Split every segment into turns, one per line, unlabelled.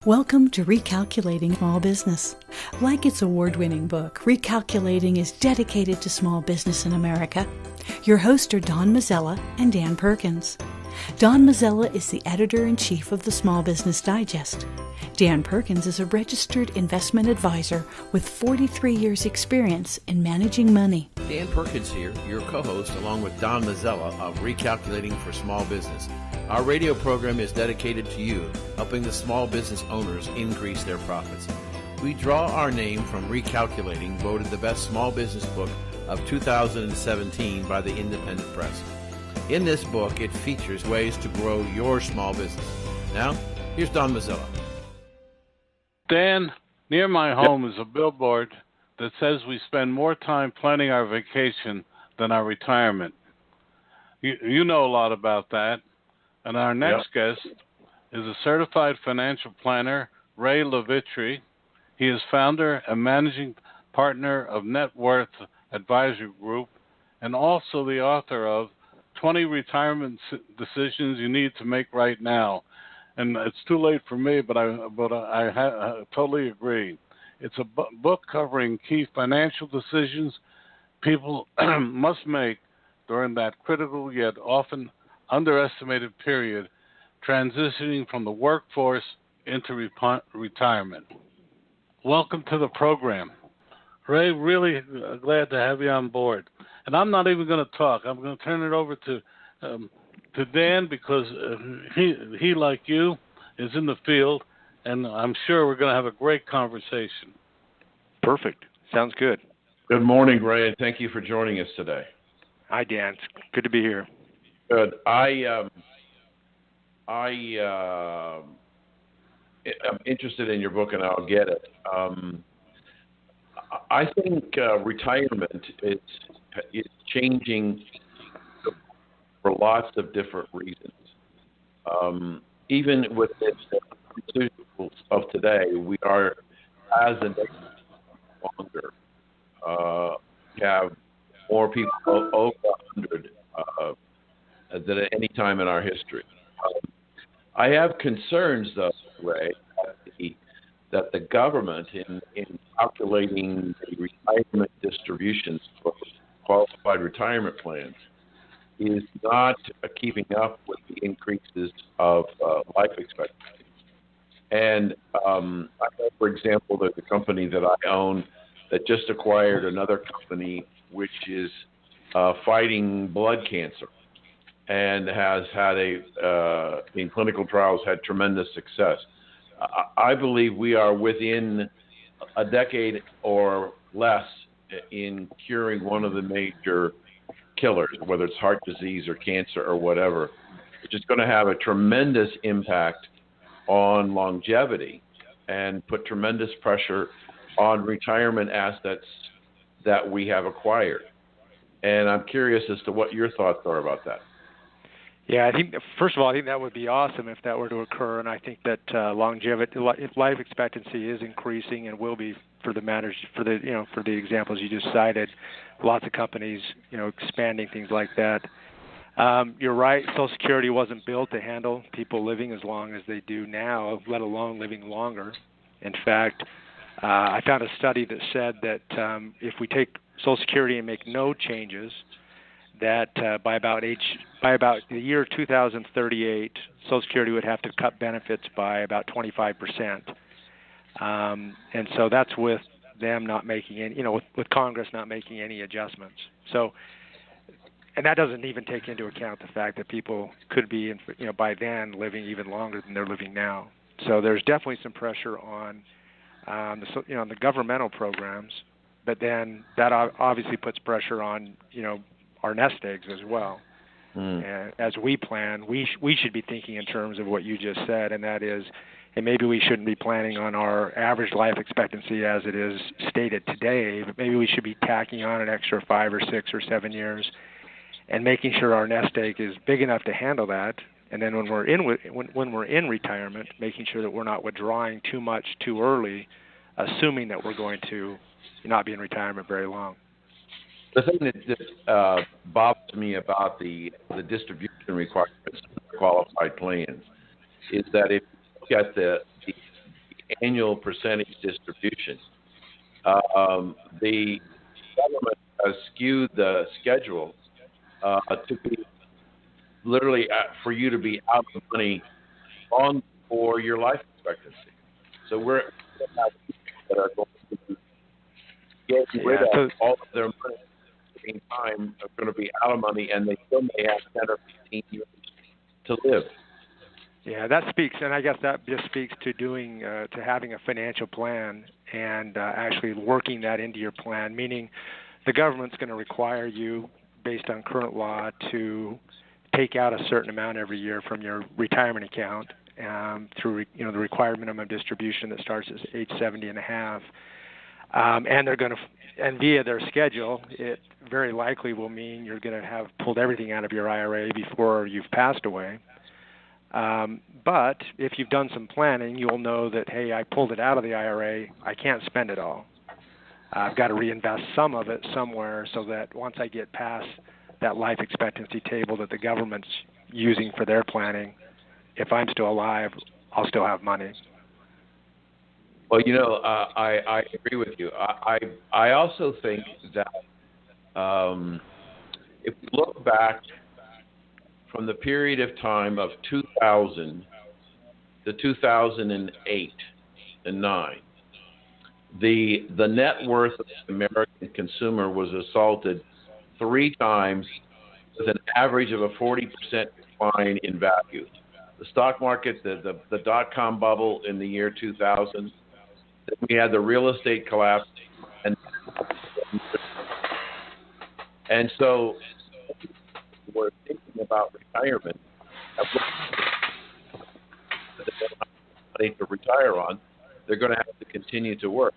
Welcome to Recalculating Small Business. Like its award-winning book, Recalculating is dedicated to small business in America. Your hosts are Don Mazzella and Dan Perkins. Don Mazzella is the editor-in-chief of the Small Business Digest. Dan Perkins is a registered investment advisor with 43 years' experience in managing money.
Dan Perkins here, your co-host, along with Don Mazzella of Recalculating for Small Business. Our radio program is dedicated to you, helping the small business owners increase their profits. We draw our name from Recalculating, voted the best small business book of 2017 by the Independent Press. In this book, it features ways to grow your small business. Now, here's Don Mazzella.
Dan, near my home is a billboard that says we spend more time planning our vacation than our retirement. You know a lot about that. And our next guest is a certified financial planner, Ray Levitre. He is founder and managing partner of Net Worth Advisory Group and also the author of 20 Retirement Decisions You Need to Make Right Now. And it's too late for me, but I totally agree. It's a book covering key financial decisions people must make during that critical yet often underestimated period, transitioning from the workforce into retirement. Welcome to the program. Ray, really glad to have you on board. And I'm not even going to talk. I'm going to turn it over to Dan because he, like you, is in the field, and I'm sure we're going to have a great conversation.
Perfect. Sounds good.
Good morning, Ray, and thank you for joining us today.
Hi, Dan. It's good to be here.
Good. I'm interested in your book, and I'll get it. I think retirement is changing for lots of different reasons. Even with the pharmaceuticals of today, we are, as a nation, longer. We have more people over 100 than at any time in our history. I have concerns, though, Ray, that the government, in calculating the retirement distributions for qualified retirement plans, is not keeping up with the increases of life expectancy. And I know, for example, there's a company that I own that just acquired another company which is fighting blood cancer and has had in clinical trials, had tremendous success. I believe we are within a decade or less in curing one of the major killers, whether it's heart disease or cancer or whatever, which is going to have a tremendous impact on longevity and put tremendous pressure on retirement assets that we have acquired. And I'm curious as to what your thoughts are about that.
Yeah, I think, first of all, I think that would be awesome if that were to occur, and I think that life expectancy is increasing and will be for the examples you just cited. Lots of companies, expanding things like that. You're right. Social Security wasn't built to handle people living as long as they do now, let alone living longer. In fact, I found a study that said that if we take Social Security and make no changes, that by about the year 2038, Social Security would have to cut benefits by about 25%, and so that's with them not making any, with Congress not making any adjustments. So, and that doesn't even take into account the fact that people could be, by then living even longer than they're living now. So there's definitely some pressure on the governmental programs, but then that obviously puts pressure on our nest eggs as well. And as we plan, we should be thinking in terms of what you just said, and that is, and maybe we shouldn't be planning on our average life expectancy as it is stated today, but maybe we should be tacking on an extra 5 or 6 or 7 years and making sure our nest egg is big enough to handle that. And then when we're in retirement, making sure that we're not withdrawing too much too early, assuming that we're going to not be in retirement very long.
The thing that bothers me about the distribution requirements for qualified plans is that if you look at the annual percentage distribution. The government has skewed the schedule to be literally for you to be out of money long for your life expectancy. So we're going to have people that are going to get rid of all of their money at the same time are going to be out of money, and they still may have 10 or 15 years to live.
Yeah, that speaks, and I guess that just speaks to to having a financial plan and actually working that into your plan, meaning the government's going to require you, based on current law, to take out a certain amount every year from your retirement account through the required minimum distribution that starts at age 70 and a half. And they're going to, and via their schedule, it very likely will mean you're going to have pulled everything out of your IRA before you've passed away. But if you've done some planning, you'll know that, hey, I pulled it out of the IRA, I can't spend it all. I've got to reinvest some of it somewhere so that once I get past that life expectancy table that the government's using for their planning, if I'm still alive, I'll still have money.
Well, I agree with you. I also think that if we look back from the period of time of 2000 to 2008 and 9, the net worth of the American consumer was assaulted 3 times with an average of a 40% decline in value. The stock market, the dot-com bubble in the year 2000, we had the real estate collapse, and so we're thinking about retirement. They don't have money to retire on. They're going to have to continue to work.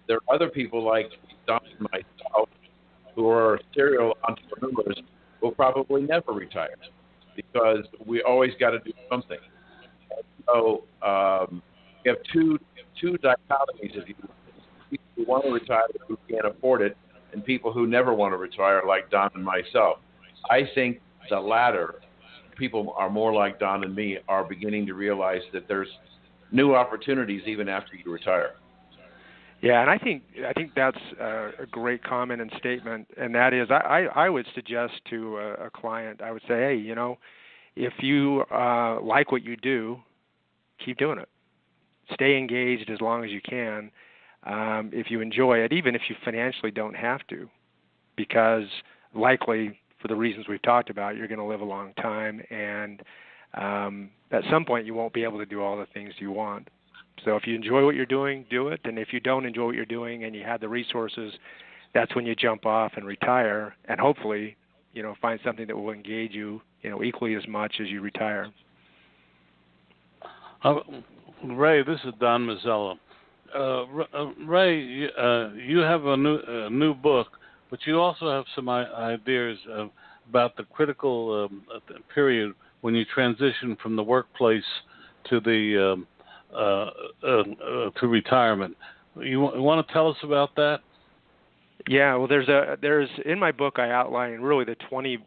There are other people like Don and myself who are serial entrepreneurs who will probably never retire because we always got to do something. And so we have two dichotomies, if you will. People who want to retire who can't afford it, and people who never want to retire like Don and myself. I think the latter, people are more like Don and me, are beginning to realize that there's new opportunities even after you retire.
Yeah, and I think that's a great comment and statement, and that is I would suggest to a client, I would say, hey, if you like what you do, keep doing it. Stay engaged as long as you can. If you enjoy it, even if you financially don't have to, because likely for the reasons we've talked about, you're going to live a long time, and at some point you won't be able to do all the things you want. So if you enjoy what you're doing, do it, and if you don't enjoy what you're doing and you have the resources, that's when you jump off and retire, and hopefully, find something that will engage you, equally as much as you retire.
Ray, this is Don Mazzella. Ray, you have a new book, but you also have some ideas about the critical period when you transition from the workplace to the to retirement. You want to tell us about that?
Yeah, well, there's in my book I outline really the 20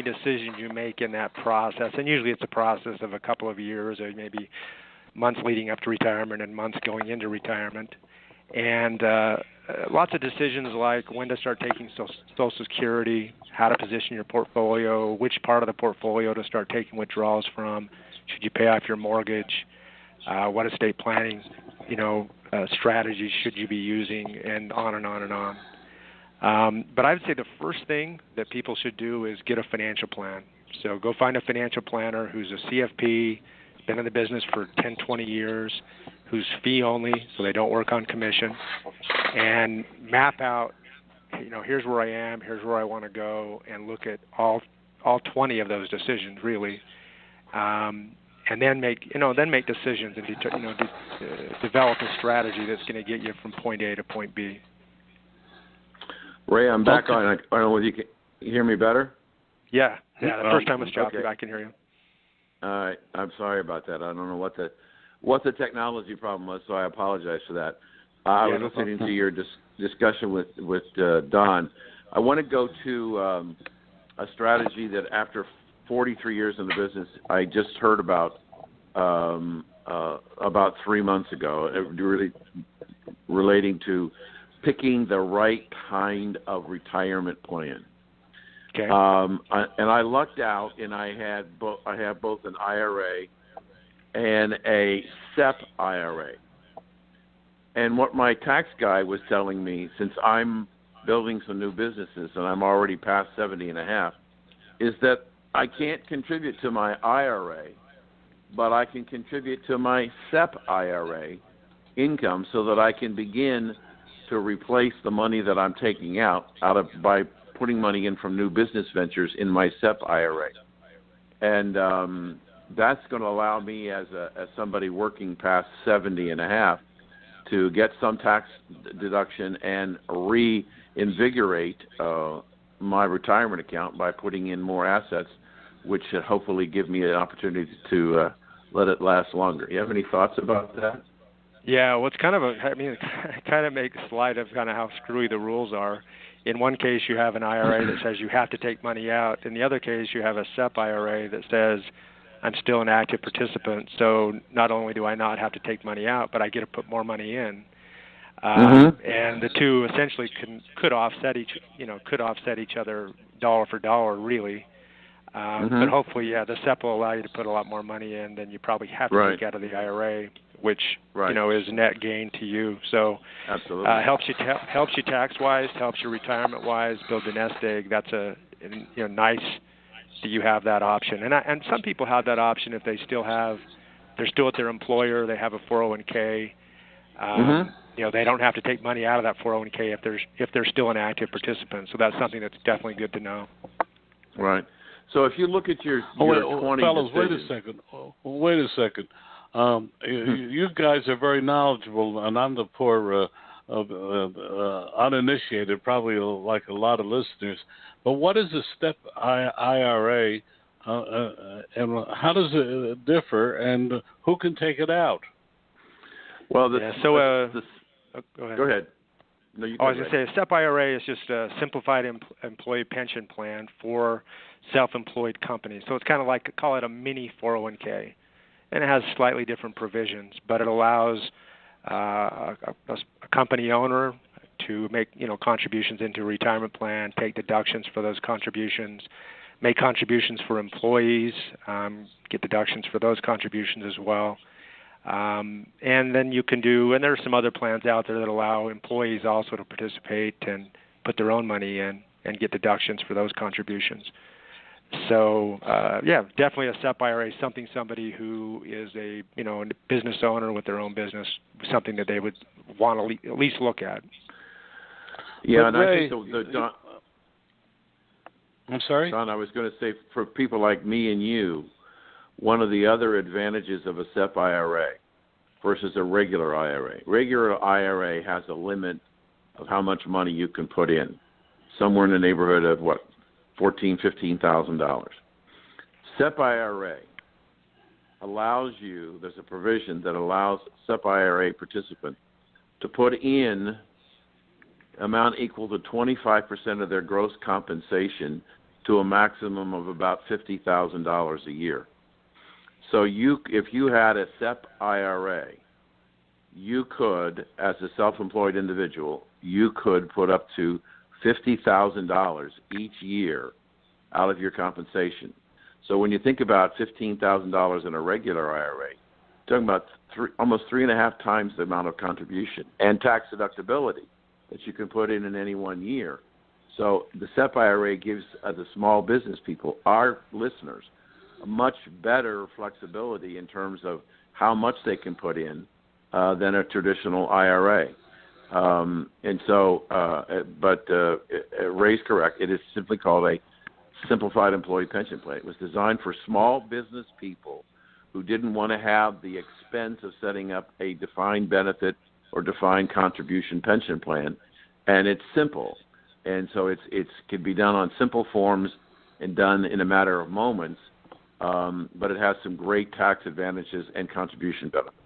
decisions you make in that process, and usually it's a process of a couple of years or maybe months leading up to retirement and months going into retirement, and lots of decisions like when to start taking Social Security, how to position your portfolio, which part of the portfolio to start taking withdrawals from, should you pay off your mortgage, what estate planning, strategies should you be using, and on and on and on. But I would say the first thing that people should do is get a financial plan. So go find a financial planner who's a CFP, been in the business for 10, 20 years, who's fee only, so they don't work on commission, and map out, here's where I am, here's where I want to go, and look at all 20 of those decisions really, and then make decisions and develop a strategy that's going to get you from point A to point B.
Ray, I'm back on. I don't know if you can hear me better.
Yeah. The first time was choppy. Okay. I can hear you.
All right. I'm sorry about that. I don't know what the technology problem was, so I apologize for that. I was listening to your discussion with Don. I want to go to a strategy that after 43 years in the business, I just heard about about 3 months ago, really relating to picking the right kind of retirement plan.
Okay.
And I lucked out, and I have both an IRA and a SEP IRA. And what my tax guy was telling me, since I'm building some new businesses and I'm already past 70 and a half, is that I can't contribute to my IRA, but I can contribute to my SEP IRA income so that I can begin to replace the money that I'm taking out by putting money in from new business ventures in my SEP IRA. And that's going to allow me as somebody working past 70 and a half to get some tax deduction and reinvigorate my retirement account by putting in more assets, which should hopefully give me an opportunity to let it last longer. You have any thoughts about that?
Yeah, well, it's it kind of makes light of kind of how screwy the rules are. In one case, you have an IRA that says you have to take money out. In the other case, you have a SEP IRA that says I'm still an active participant, so not only do I not have to take money out, but I get to put more money in. And the two essentially could offset each other dollar for dollar, really. But hopefully, the SEP will allow you to put a lot more money in than you probably have to take out of the IRA, which is net gain to you. So
absolutely
helps you tax-wise, helps you retirement-wise, build a nest egg. That's nice that you have that option. And some people have that option if they're still at their employer, they have a 401k. They don't have to take money out of that 401k if they're still an active participant. So that's something that's definitely good to know.
Right. So if you look at your 20
fellas,
decisions.
Wait a second. You guys are very knowledgeable, and I'm the poor, uninitiated, probably like a lot of listeners. But what is a STEP IRA, and how does it differ, and who can take it out?
Well,
go ahead.
Go ahead. No, you
I was going to say a STEP IRA is just a simplified employee pension plan for self-employed companies. So it's kind of like, call it a mini 401k. And it has slightly different provisions, but it allows a company owner to make contributions into a retirement plan, take deductions for those contributions, make contributions for employees, get deductions for those contributions as well. And then you can and there are some other plans out there that allow employees also to participate and put their own money in and get deductions for those contributions. So, definitely a SEP IRA is somebody who is a business owner with their own business, something that they would want to at least look at.
Yeah, and I think Don,
I'm sorry?
Don, I was going to say, for people like me and you, one of the other advantages of a SEP IRA versus a regular IRA. Regular IRA has a limit of how much money you can put in, somewhere in the neighborhood of $14,000-15,000. SEP IRA allows you, there's a provision that allows SEP IRA participants to put in amount equal to 25% of their gross compensation to a maximum of about $50,000 a year. So if you had a SEP IRA, you could, as a self-employed individual, you could put up to $50,000 each year out of your compensation. So when you think about $15,000 in a regular IRA, you're talking about almost 3.5 times the amount of contribution and tax deductibility that you can put in any one year. So the SEP IRA gives the small business people, our listeners, a much better flexibility in terms of how much they can put in than a traditional IRA. Ray's correct. It is simply called a simplified employee pension plan. It was designed for small business people who didn't want to have the expense of setting up a defined benefit or defined contribution pension plan, and it's simple. And so it can be done on simple forms and done in a matter of moments, but it has some great tax advantages and contribution benefits.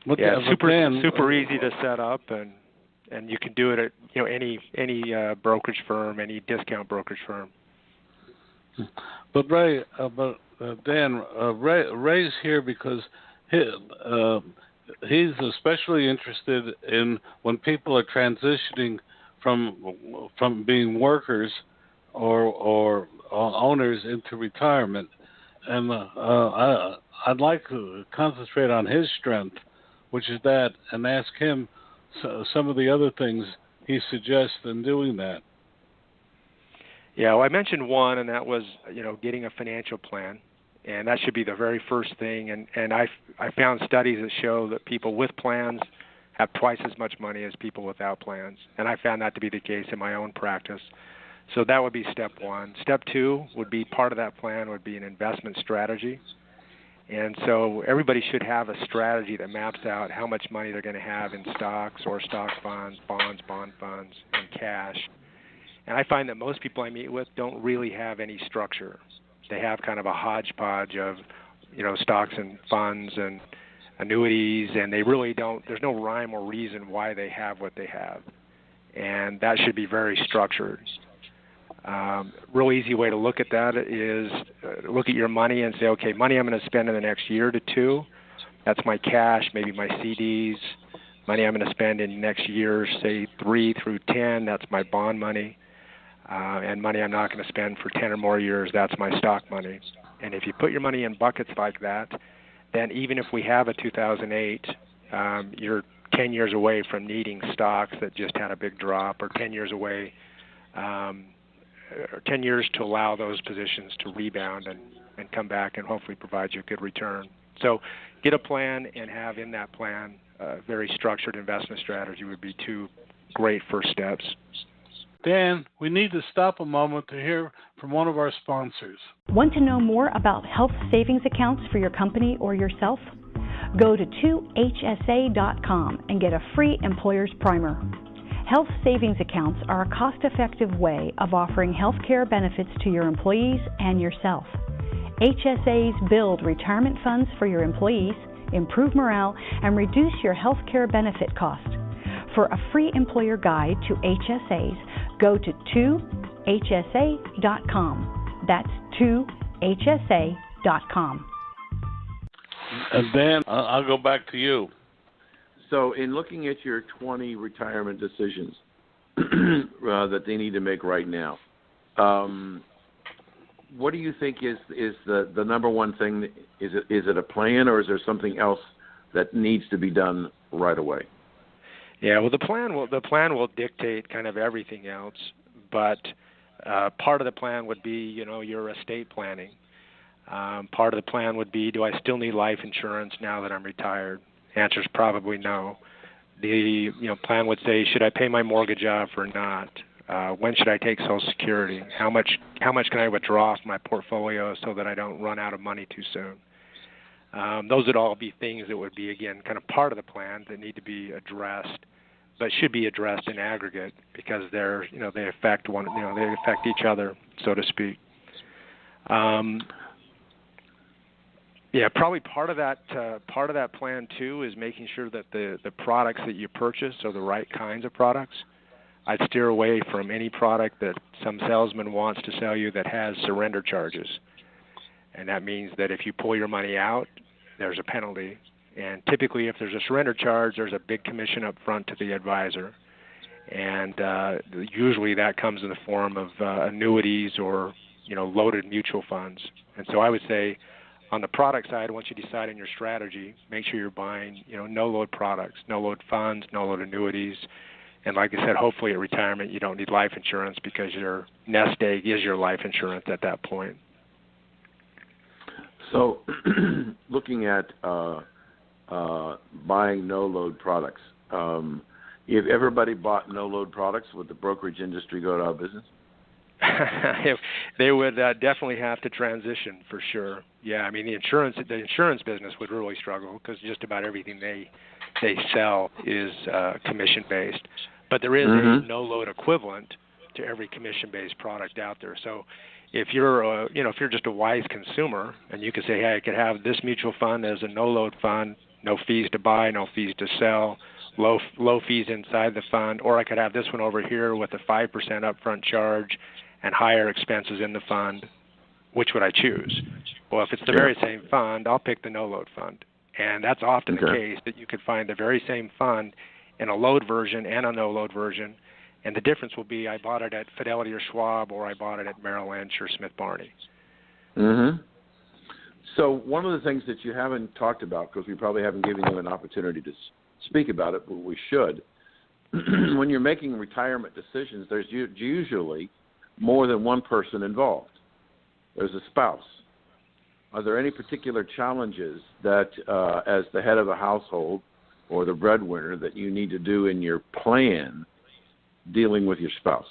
Super easy to set up, and you can do it at any brokerage firm, any discount brokerage firm.
But Ray, but Dan, Ray's here because he's especially interested in when people are transitioning from being workers or owners into retirement, and I'd like to concentrate on his strength, which is that, and ask him some of the other things he suggests in doing that.
Yeah, well, I mentioned one, and that was, getting a financial plan, and that should be the very first thing. And I found studies that show that people with plans have twice as much money as people without plans, and I found that to be the case in my own practice. So that would be step one. Step two would be part of that plan would be an investment strategy. And so everybody should have a strategy that maps out how much money they're going to have in stocks or stock funds, bonds, bond funds, and cash. And I find that most people I meet with don't really have any structure. They have kind of a hodgepodge of, stocks and funds and annuities, and they really don't, there's no rhyme or reason why they have what they have. And that should be very structured. Real easy way to look at that is look at your money and say, okay, money I'm going to spend in the next year to two, that's my cash, maybe my CDs. Money I'm going to spend in next year, say 3 through 10, that's my bond money. And money I'm not going to spend for 10 or more years, that's my stock money. And if you put your money in buckets like that, then even if we have a 2008, you're 10 years away from needing stocks that just had a big drop, or 10 years away, or 10 years to allow those positions to rebound and come back and hopefully provide you a good return. So get a plan and have in that plan a very structured investment strategy would be two great first steps.
Dan, we need to stop a moment to hear from one of our sponsors.
Want to know more about health savings accounts for your company or yourself? Go to 2hsa.com and get a free employer's primer. Health savings accounts are a cost-effective way of offering health care benefits to your employees and yourself. HSAs build retirement funds for your employees, improve morale, and reduce your health care benefit cost. For a free employer guide to HSAs, go to 2hsa.com. That's 2hsa.com.
And Dan, I'll go back to you.
So in looking at your 20 retirement decisions that they need to make right now, what do you think is the number one thing? Is it a plan, or is there something else that needs to be done right away?
Yeah, well, the plan will dictate kind of everything else, but part of the plan would be, your estate planning. Part of the plan would be, do I still need life insurance now that I'm retired? The answer is probably no. The plan would say, should I pay my mortgage off or not? When should I take Social Security? How much can I withdraw from my portfolio so that I don't run out of money too soon? Those would all be things that would be, again, kind of part of the plan that need to be addressed, but should be addressed in aggregate because they affect they affect each other, so to speak. Yeah, probably part of that plan too is making sure that the products that you purchase are the right kinds of products. I'd steer away from any product that some salesman wants to sell you that has surrender charges. And that means that if you pull your money out, there's a penalty. And typically if there's a surrender charge, there's a big commission up front to the advisor. And usually that comes in the form of annuities or, loaded mutual funds. And so I would say on the product side, once you decide on your strategy, make sure you're buying, no-load products, no-load funds, no-load annuities. And like I said, hopefully at retirement you don't need life insurance because your nest egg is your life insurance at that point.
So looking at buying no-load products, if everybody bought no-load products, would the brokerage industry go out of business?
They would definitely have to transition for sure. Yeah, I mean the insurance business would really struggle because just about everything they sell is commission based. But there is a no-load equivalent to every commission-based product out there. So if you're just a wise consumer and you can say, hey, I could have this mutual fund as a no-load fund, no fees to buy, no fees to sell, low fees inside the fund, or I could have this one over here with a 5% upfront charge and higher expenses in the fund which would I choose? Well, if it's the very same fund, I'll pick the no-load fund. And that's often the case, that you could find the very same fund in a load version and a no-load version, and the difference will be I bought it at Fidelity or Schwab, or I bought it at Merrill Lynch or Smith Barney.
Mm-hmm. So one of the things that you haven't talked about, because we probably haven't given you an opportunity to speak about it, but we should, when you're making retirement decisions, there's usually more than one person involved. There's a spouse. Are there any particular challenges that, as the head of a household or the breadwinner, that you need to do in your plan dealing with your spouse?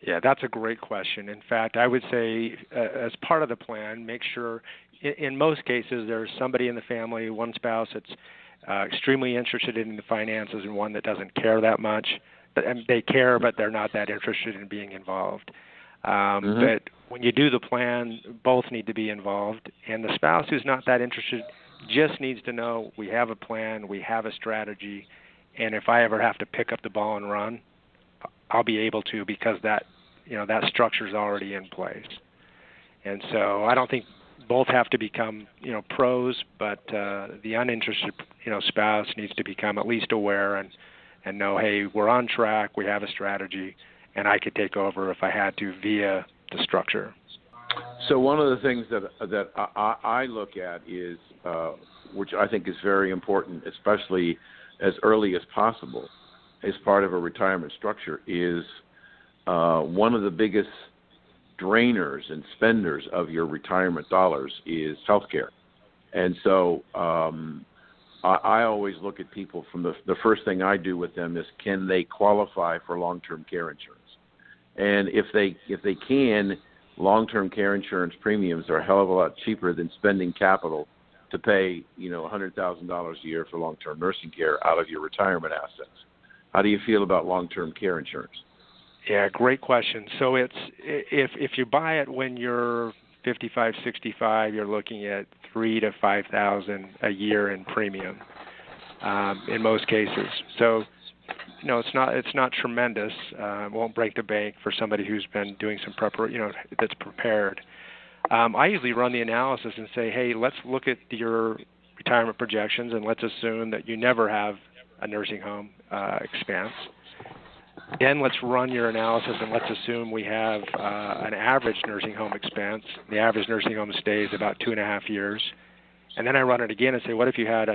Yeah, that's a great question. In fact, I would say as part of the plan, make sure, in most cases, there's somebody in the family, one spouse that's extremely interested in the finances and one that doesn't care that much. And they care, but they're not that interested in being involved. But when you do the plan, both need to be involved. And the spouse who's not that interested just needs to know we have a plan, we have a strategy, and if I ever have to pick up the ball and run, I'll be able to, because that structure is already in place. And so I don't think both have to become pros, but the uninterested spouse needs to become at least aware and know, hey, we're on track, we have a strategy, and I could take over if I had to via the structure.
So one of the things that I look at is, which I think is very important, especially as early as possible, as part of a retirement structure, is one of the biggest drainers and spenders of your retirement dollars is healthcare. And so I always look at people from the first thing I do with them is, can they qualify for long-term care insurance? And if they can, long-term care insurance premiums are a hell of a lot cheaper than spending capital to pay $100,000 a year for long-term nursing care out of your retirement assets. How do you feel about long-term care insurance?
Yeah, great question. So it's if you buy it when you're 55, 65, you're looking at $3,000 to $5,000 a year in premium in most cases. So it's not tremendous. It won't break the bank for somebody who's been doing some that's prepared. I usually run the analysis and say, hey, let's look at your retirement projections and let's assume that you never have a nursing home expense. Then let's run your analysis and let's assume we have an average nursing home expense. The average nursing home stay is about 2.5 years. And then I run it again and say, what if you had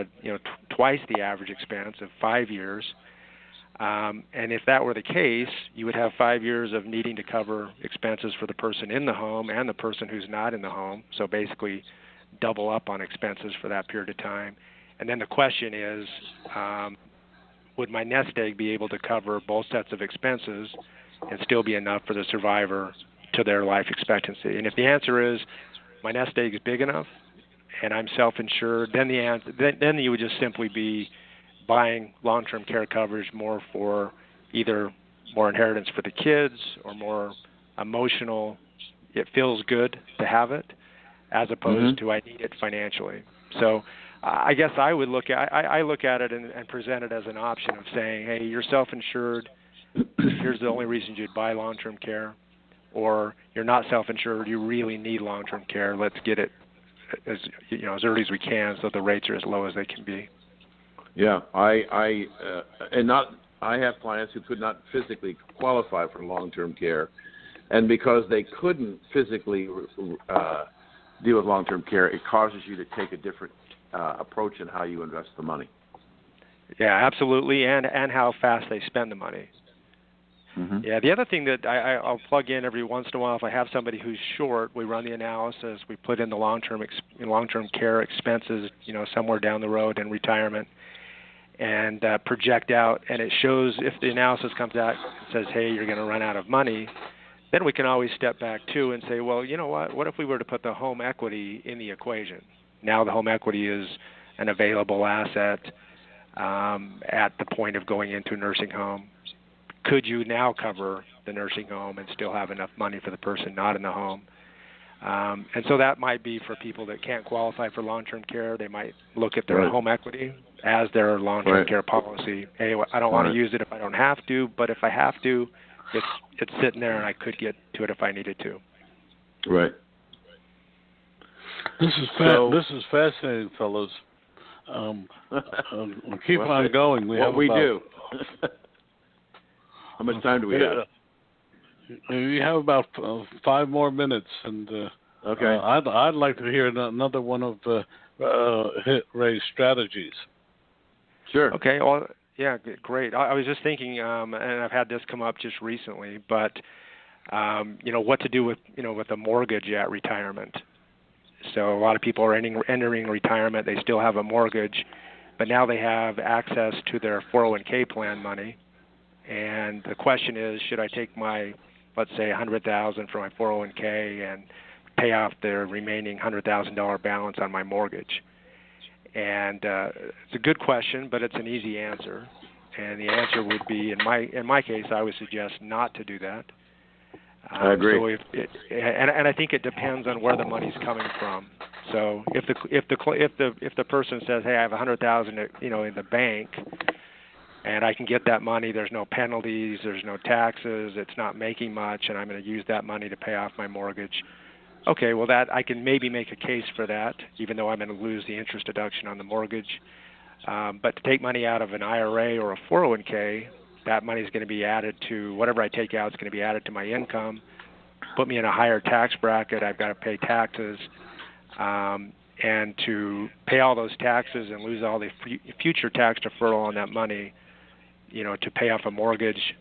twice the average expense of 5 years? And if that were the case, you would have 5 years of needing to cover expenses for the person in the home and the person who's not in the home. So basically double up on expenses for that period of time. And then the question is, would my nest egg be able to cover both sets of expenses and still be enough for the survivor to their life expectancy? And if the answer is my nest egg is big enough and I'm self-insured, then you would just simply be buying long-term care coverage more for either more inheritance for the kids or more emotional, it feels good to have it, as opposed to I need it financially. So I guess I would look at it and present it as an option of saying, hey, you're self-insured. Here's the only reason you'd buy long-term care. Or you're not self-insured. You really need long-term care. Let's get it as early as we can so the rates are as low as they can be.
Yeah, I have clients who could not physically qualify for long-term care, and because they couldn't physically deal with long-term care, it causes you to take a different approach in how you invest the money.
Yeah, absolutely, and how fast they spend the money. Mm-hmm. Yeah, the other thing that I'll plug in every once in a while, if I have somebody who's short, we run the analysis, we put in the long-term care expenses, somewhere down the road in retirement, and project out, and it shows if the analysis comes out and says, hey, you're going to run out of money, then we can always step back too and say, well, you know what if we were to put the home equity in the equation? Now the home equity is an available asset at the point of going into a nursing home. Could you now cover the nursing home and still have enough money for the person not in the home? And so that might be for people that can't qualify for long-term care. They might look at their home equity as their long-term care policy. Hey, I don't want to use it if I don't have to, but if I have to, it's sitting there and I could get to it if I needed to.
Right.
This is fascinating, fellows. We'll keep on going.
Do. How much time do we have?
We have about 5 more minutes, and
okay.
I'd like to hear another one of Ray's strategies.
Sure.
Okay. Well, yeah, great. I was just thinking, and I've had this come up just recently, but what to do with with a mortgage at retirement. So a lot of people are entering retirement. They still have a mortgage, but now they have access to their 401k plan money. And the question is, should I take my, let's say, $100,000 from my 401k and pay off the remaining $100,000 balance on my mortgage? And it's a good question, but it's an easy answer. And the answer would be, in my case, I would suggest not to do that.
I agree.
So and I think it depends on where the money's coming from. So if the person says, hey, I have $100,000 in the bank, and I can get that money, there's no penalties, there's no taxes, it's not making much, and I'm going to use that money to pay off my mortgage. Okay, well, that I can maybe make a case for that, even though I'm going to lose the interest deduction on the mortgage. But to take money out of an IRA or a 401k, that money is going to be added to whatever I take out is going to be added to my income, put me in a higher tax bracket. I've got to pay taxes, and to pay all those taxes and lose all the future tax deferral on that money, to pay off a mortgage,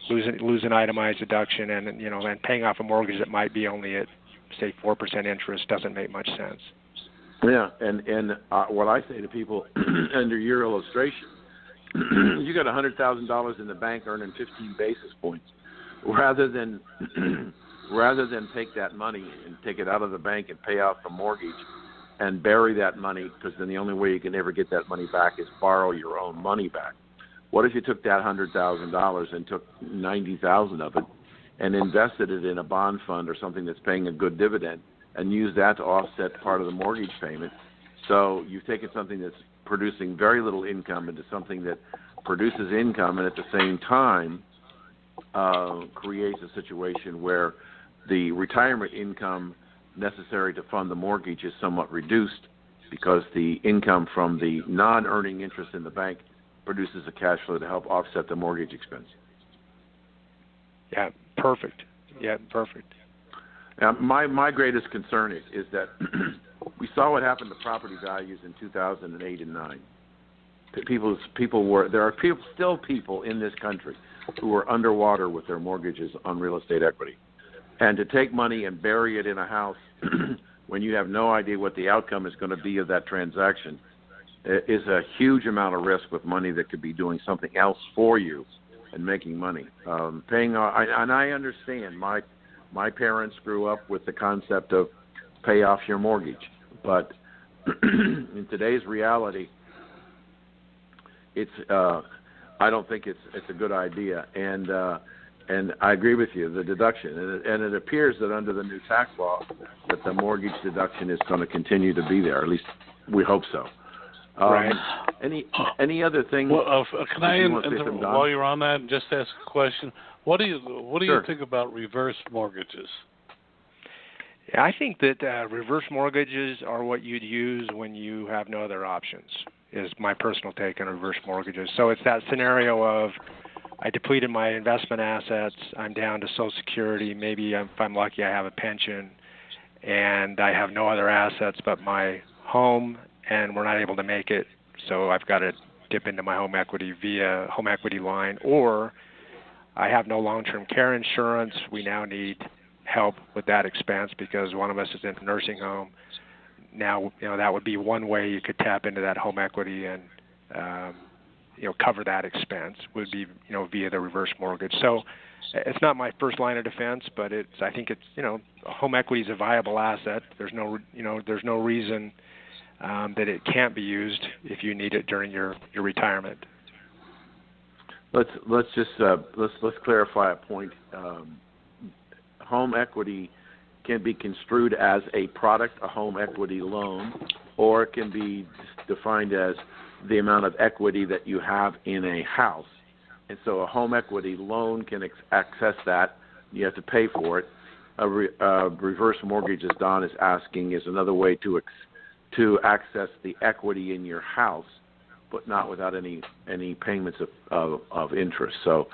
lose an itemized deduction, and paying off a mortgage that might be only at, say, 4% interest doesn't make much sense.
Yeah, and what I say to people under your illustration, you got $100,000 in the bank earning 15 basis points, rather than take that money and take it out of the bank and pay off the mortgage and bury that money, because then the only way you can ever get that money back is borrow your own money back. What if you took that $100,000 and took $90,000 of it and invested it in a bond fund or something that's paying a good dividend and used that to offset part of the mortgage payment? So you've taken something that's producing very little income into something that produces income, and at the same time creates a situation where the retirement income necessary to fund the mortgage is somewhat reduced, because the income from the non-earning interest in the bank produces a cash flow to help offset the mortgage expense.
Yeah, perfect.
Now, my greatest concern is that we saw what happened to property values in 2008 and 9. There are still people in this country who are underwater with their mortgages on real estate equity. And to take money and bury it in a house when you have no idea what the outcome is going to be of that transaction is a huge amount of risk with money that could be doing something else for you and making money. And I understand. My parents grew up with the concept of pay off your mortgage, but in today's reality, I don't think it's a good idea. And I agree with you, the deduction, and it appears that under the new tax law that the mortgage deduction is going to continue to be there. At least we hope so.
Right.
Any other thing?
Well, can I, while you're on that, just ask a question? What do you think about reverse mortgages?
Yeah, I think that reverse mortgages are what you'd use when you have no other options, is my personal take on reverse mortgages. So it's that scenario of I depleted my investment assets, I'm down to Social Security, maybe if I'm lucky I have a pension, and I have no other assets but my home, and we're not able to make it, so I've got to dip into my home equity via home equity line, or I have no long-term care insurance. We now need help with that expense because one of us is in a nursing home. Now, that would be one way you could tap into that home equity and, cover that expense would be, via the reverse mortgage. So it's not my first line of defense, but I think home equity is a viable asset. There's no reason that it can't be used if you need it during your retirement.
Let's clarify a point. Home equity can be construed as a product, a home equity loan, or it can be defined as the amount of equity that you have in a house. And so a home equity loan can access that. You have to pay for it. a reverse mortgage, as Don is asking, is another way to access the equity in your house, but not without any payments of interest. So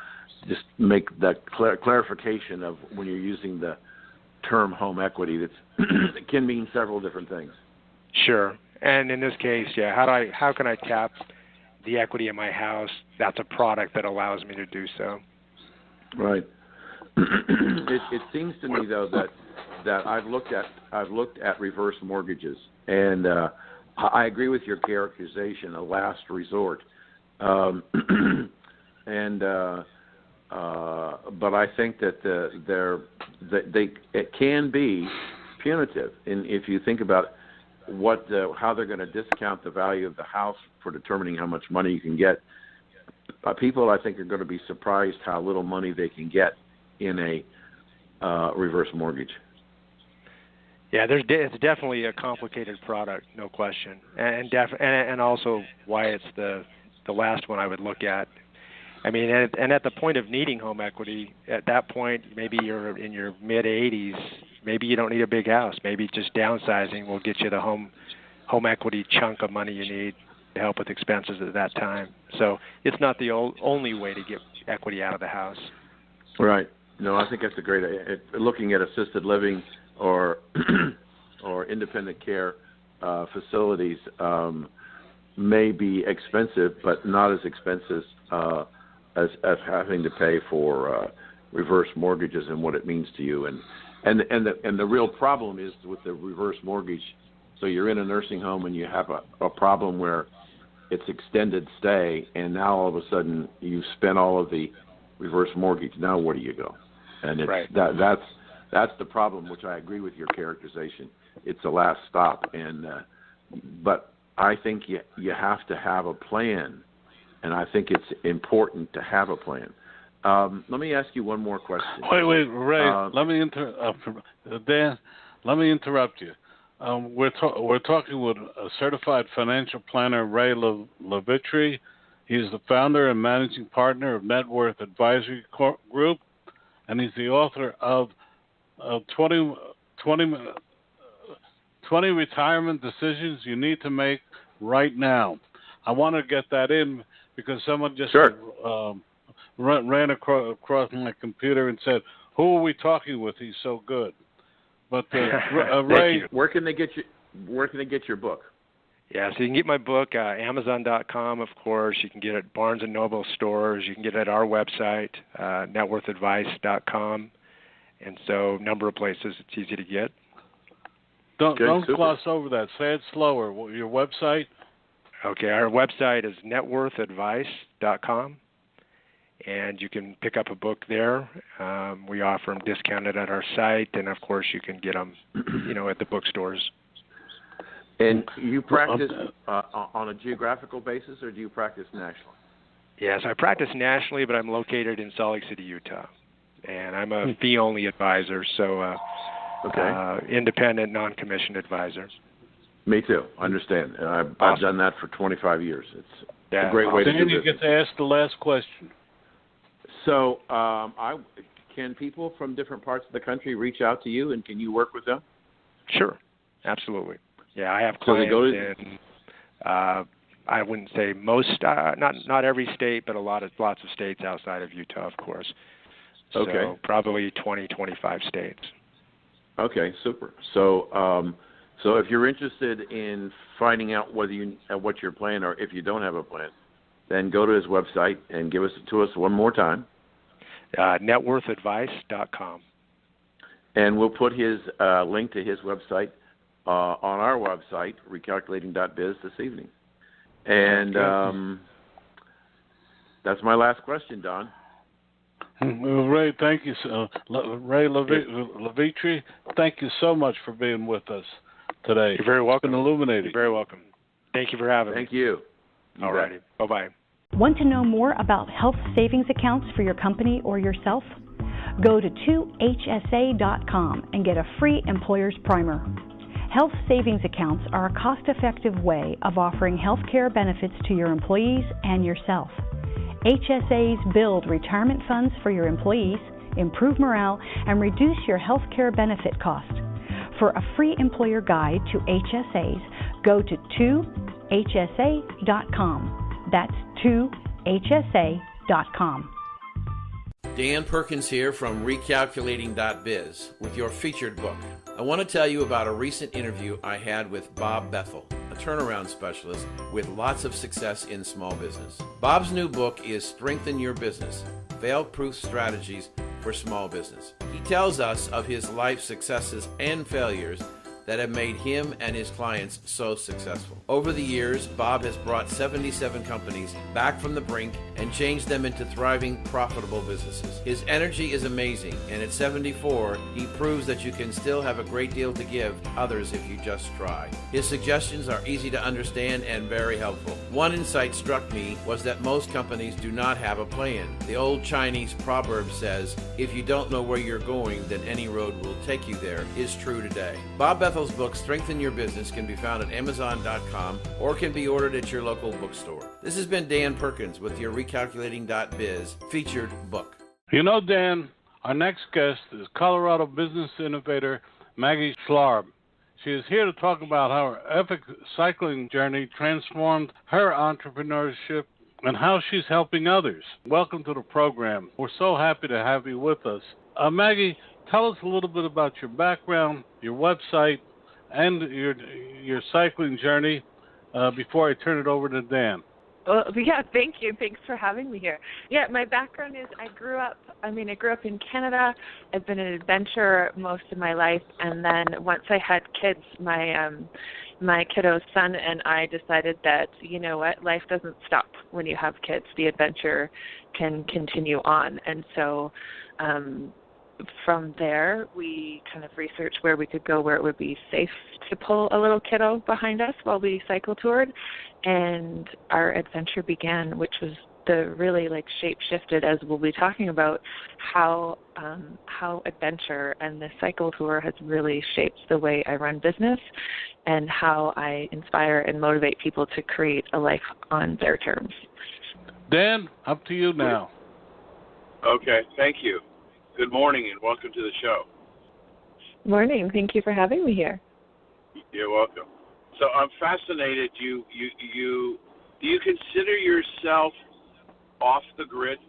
just make that clarification of when you're using the term home equity. It can mean several different things.
Sure. And in this case, how can I tap the equity in my house? That's a product that allows me to do so.
Right. It seems to me, though, that I've looked at reverse mortgages, and I agree with your characterization, a last resort. But I think that it can be punitive, and if you think about how they're going to discount the value of the house for determining how much money you can get. People, I think, are going to be surprised how little money they can get in a reverse mortgage.
Yeah, it's definitely a complicated product, no question, and also why it's the last one I would look at. I mean, and at the point of needing home equity, at that point, maybe you're in your mid-80s. Maybe you don't need a big house. Maybe just downsizing will get you the home equity chunk of money you need to help with expenses at that time. So it's not the only way to get equity out of the house.
Right. No, I think that's a great idea. Looking at assisted living or independent care facilities may be expensive, but not as expensive as having to pay for reverse mortgages and what it means to you. And the real problem is with the reverse mortgage. So you're in a nursing home and you have a problem where it's extended stay, and now all of a sudden you spent all of the reverse mortgage. Now where do you go? And it's
right.
That's the problem, which I agree with your characterization. It's the last stop, but I think you have to have a plan, and I think it's important to have a plan. Let me ask you one more question.
Wait, Ray. Dan, let me interrupt you. We're talking with a certified financial planner, Ray Levitre. He's the founder and managing partner of Net Worth Advisory Group, and he's the author of 20 retirement decisions you need to make right now. I want to get that in because someone just ran across my computer and said, "Who are we talking with? He's so good." But Ray,
where can they get your book?
Yeah, so you can get my book, Amazon.com, of course. You can get it at Barnes & Noble stores. You can get it at our website, networthadvice.com. And so, number of places it's easy to get.
Don't gloss over that. Say it slower. Your website?
Okay, our website is networthadvice.com. And you can pick up a book there. We offer them discounted at our site, and of course you can get them, at the bookstores.
And you practice on a geographical basis, or do you practice nationally?
Yes, I practice nationally, but I'm located in Salt Lake City, Utah, and I'm a fee-only advisor, so independent, non-commissioned advisor.
Me too. I understand. I've done that for 25 years. It's a great way to do
business. Then you get to ask the last question.
So, can people from different parts of the country reach out to you, and can you work with them?
Sure, absolutely. Yeah, I have clients in. I wouldn't say most, not every state, but lots of states outside of Utah, of course.
Okay.
So probably 20, 25 states.
Okay, super. So, so if you're interested in finding out what your plan, or if you don't have a plan, then go to his website and give it to us one more time.
Networthadvice.com.
And we'll put his link to his website on our website, recalculating.biz, this evening. And that's my last question, Don.
Ray, thank you. Ray Levitre, thank you so much for being with us today.
You're very welcome.
It's been illuminating.
You're very welcome. Thank you for having me.
Thank you.
All righty. Bye-bye.
Want to know more about health savings accounts for your company or yourself? Go to 2hsa.com and get a free employer's primer. Health savings accounts are a cost-effective way of offering health care benefits to your employees and yourself. HSAs build retirement funds for your employees improve morale, and reduce your health care benefit cost. For a free employer guide to HSAs, go to 2hsa.com. That's 2hsa.com.
Dan Perkins here from recalculating.biz with your featured book. I want to tell you about a recent interview I had with Bob Bethel, a turnaround specialist with lots of success in small business. Bob's new book is Strengthen Your Business, Fail-Proof Strategies for Small Business. He tells us of his life successes and failures that have made him and his clients so successful. Over the years, Bob has brought 77 companies back from the brink and changed them into thriving, profitable businesses. His energy is amazing, and at 74, he proves that you can still have a great deal to give others if you just try. His suggestions are easy to understand and very helpful. One insight struck me was that most companies do not have a plan. The old Chinese proverb says, if you don't know where you're going, then any road will take you there, is true today. Bob Bethel's book, Strengthen Your Business, can be found at Amazon.com or can be ordered at your local bookstore. This has been Dan Perkins with your Recalculating.biz featured book.
You know, Dan, our next guest is Colorado business innovator Maggie Schlarb. She is here to talk about how her epic cycling journey transformed her entrepreneurship and how she's helping others. Welcome to the program. We're so happy to have you with us. Maggie, tell us a little bit about your background, your website, and your cycling journey before I turn it over to Dan.
Well, yeah, thank you. Thanks for having me here. Yeah, my background is I grew up in Canada. I've been an adventurer most of my life, and then once I had kids, my kiddo's son and I decided that, you know what, life doesn't stop when you have kids. The adventure can continue on. And so from there, we kind of researched where we could go where it would be safe to pull a little kiddo behind us while we cycle toured, and our adventure began, which was the really shape shifted, as we'll be talking about, how adventure and the cycle tour has really shaped the way I run business and how I inspire and motivate people to create a life on their terms.
Dan, up to you now.
Okay, thank you. Good morning and welcome to the show.
Morning. Thank you for having me here.
You're welcome. So I'm fascinated. Do you consider yourself off the grid?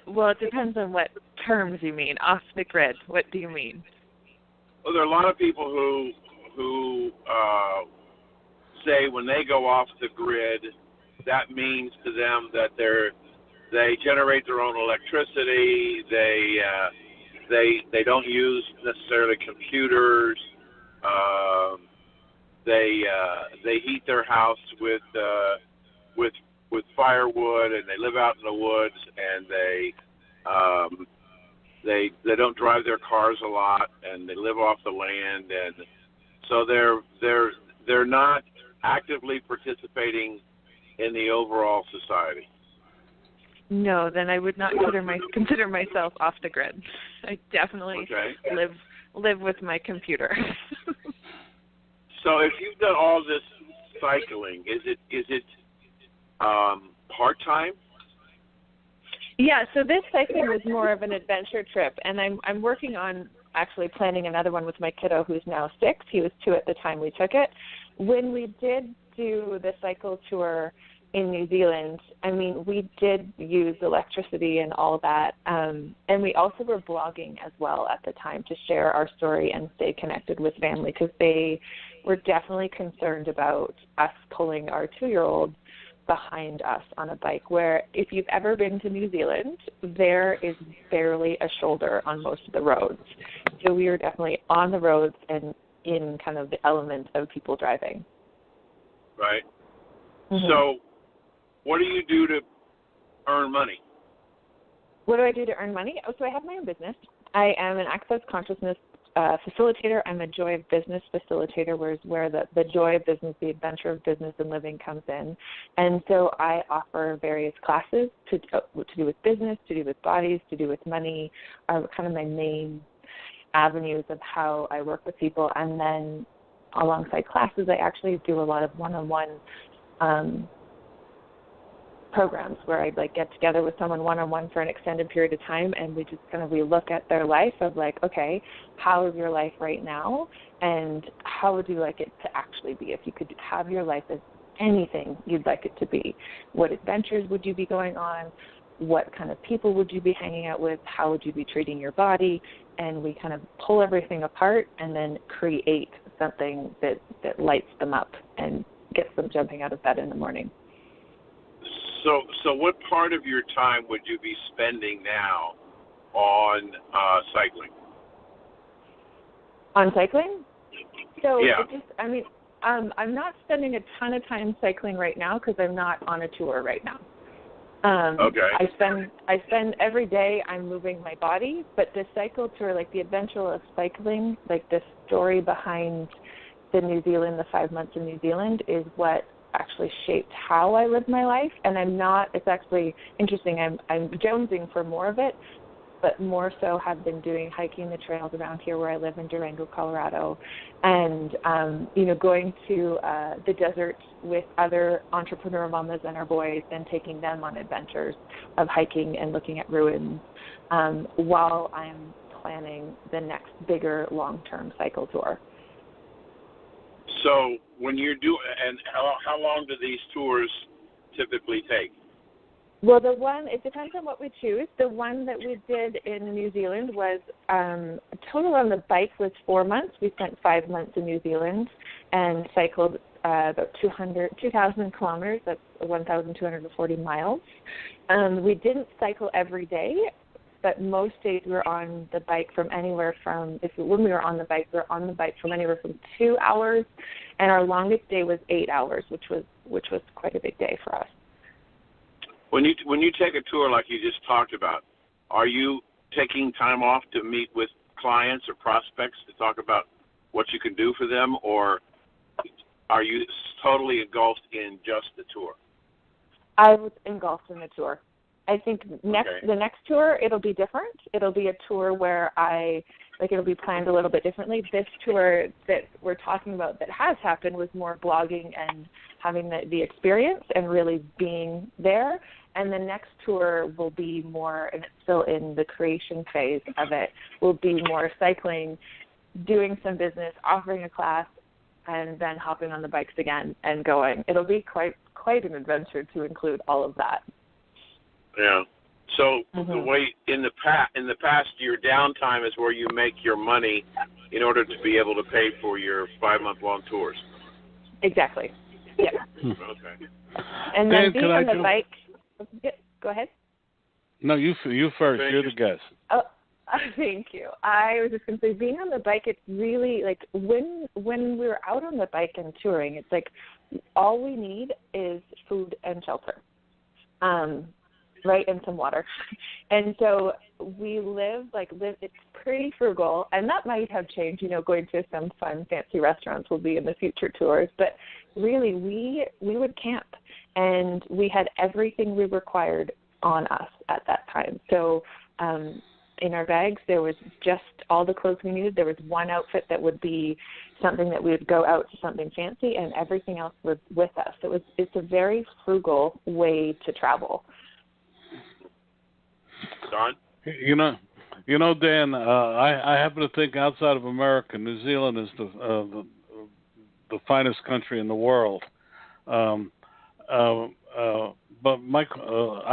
Well, it depends on what terms you mean. Off the grid. What do you mean?
Well, there are a lot of people who say when they go off the grid, that means to them that they generate their own electricity. They don't use necessarily computers. They heat their house with firewood, and they live out in the woods, and they don't drive their cars a lot, and they live off the land, and so they're not actively participating in the overall society.
No, then I would not consider myself off the grid. I definitely live with my computer.
So if you've done all this cycling, is it part-time?
Yeah, so this cycling was more of an adventure trip, and I'm working on actually planning another one with my kiddo, who's now 6. He was 2 at the time we took it. When we did do the cycle tour in New Zealand, we did use electricity and all that, and we also were blogging as well at the time to share our story and stay connected with family, because they were definitely concerned about us pulling our 2-year-old behind us on a bike, where if you've ever been to New Zealand, there is barely a shoulder on most of the roads. So we were definitely on the roads and in kind of the element of people driving.
Right.
Mm-hmm.
So what do you do to earn money?
What do I do to earn money? So I have my own business. I am an access consciousness facilitator. I'm a joy of business facilitator, where the joy of business, the adventure of business and living comes in. And so I offer various classes to do with business, to do with bodies, to do with money, are kind of my main avenues of how I work with people. And then alongside classes, I actually do a lot of one-on-one programs where I'd like get together with someone one-on-one for an extended period of time, and we look at their life of like, okay, how is your life right now, and how would you like it to actually be if you could have your life as anything you'd like it to be? What adventures would you be going on? What kind of people would you be hanging out with? How would you be treating your body? And we kind of pull everything apart and then create something that lights them up and gets them jumping out of bed in the morning.
So what part of your time would you be spending now on cycling?
On cycling? So
yeah.
I'm not spending a ton of time cycling right now because I'm not on a tour right now.
Okay.
I spend every day I'm moving my body, but the cycle tour, like the adventure of cycling, like the story behind the 5 months in New Zealand is what actually shaped how I live my life. And it's actually interesting. I'm jonesing for more of it, but more so have been hiking the trails around here where I live in Durango, Colorado, and, going to the desert with other entrepreneur mamas and our boys and taking them on adventures of hiking and looking at ruins while I'm planning the next bigger long-term cycle tour.
So when you're and how long do these tours typically take?
Well, it depends on what we choose. The one that we did in New Zealand was total on the bike was 4 months. We spent 5 months in New Zealand and cycled about 2,000 kilometers. That's 1,240 miles. We didn't cycle every day, but most days we were on the bike from anywhere from, when we were on the bike, we were on the bike from anywhere from 2 hours, and our longest day was 8 hours, which was quite a big day for us.
When you take a tour like you just talked about, are you taking time off to meet with clients or prospects to talk about what you can do for them, or are you totally engulfed in just the tour?
I was engulfed in the tour. I think the next tour, it'll be different. It'll be a tour where it'll be planned a little bit differently. This tour that we're talking about that has happened was more blogging and having the experience and really being there. And the next tour will be more, and it's still in the creation phase of it, will be more cycling, doing some business, offering a class, and then hopping on the bikes again and going. It'll be quite an adventure to include all of that.
Yeah. So the way in the past, your downtime is where you make your money in order to be able to pay for your 5-month-long tours.
Exactly. Yeah.
Okay.
And then being on the bike. Go ahead.
No, you first. You're the guest.
Oh, thank you. I was just going to say, being on the bike, it's really like when we're out on the bike and touring, it's like all we need is food and shelter. Right, and some water. And so we live, it's pretty frugal, and that might have changed, going to some fun, fancy restaurants will be in the future tours, but really we would camp, and we had everything we required on us at that time. So in our bags, there was just all the clothes we needed. There was one outfit that would be something that we would go out to something fancy, and everything else was with us. It's a very frugal way to travel.
Don?
You know, Dan. I happen to think outside of America, New Zealand is the finest country in the world. But I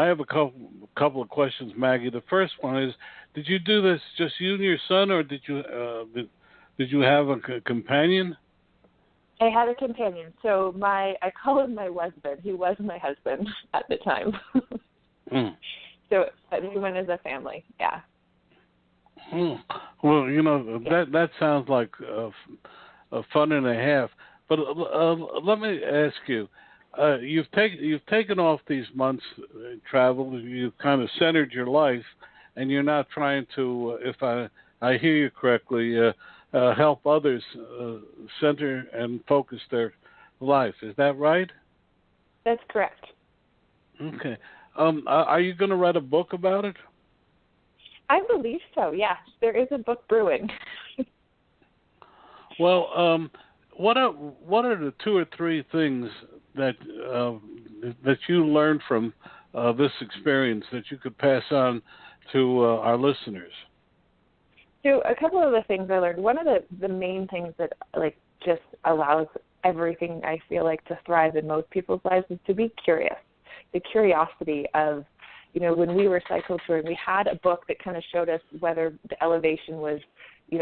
have a couple of questions, Maggie. The first one is: did you do this just you and your son, or did you have a companion?
I had a companion. So I call him my husband. He was my husband at the time. So we went as a family, yeah.
Well, that sounds like a fun and a half. But let me ask you: you've taken off these months travel. You've kind of centered your life, and you're not trying to, if I hear you correctly, help others center and focus their life. Is that right?
That's correct.
Okay. Are you going to write a book about it?
I believe so, yes. There is a book brewing.
Well, what are the 2 or 3 things that you learned from this experience that you could pass on to our listeners?
So a couple of the things I learned. One of the main things that just allows everything I feel like to thrive in most people's lives is to be curious. The curiosity of, when we were cycle touring, we had a book that kind of showed us whether the elevation was,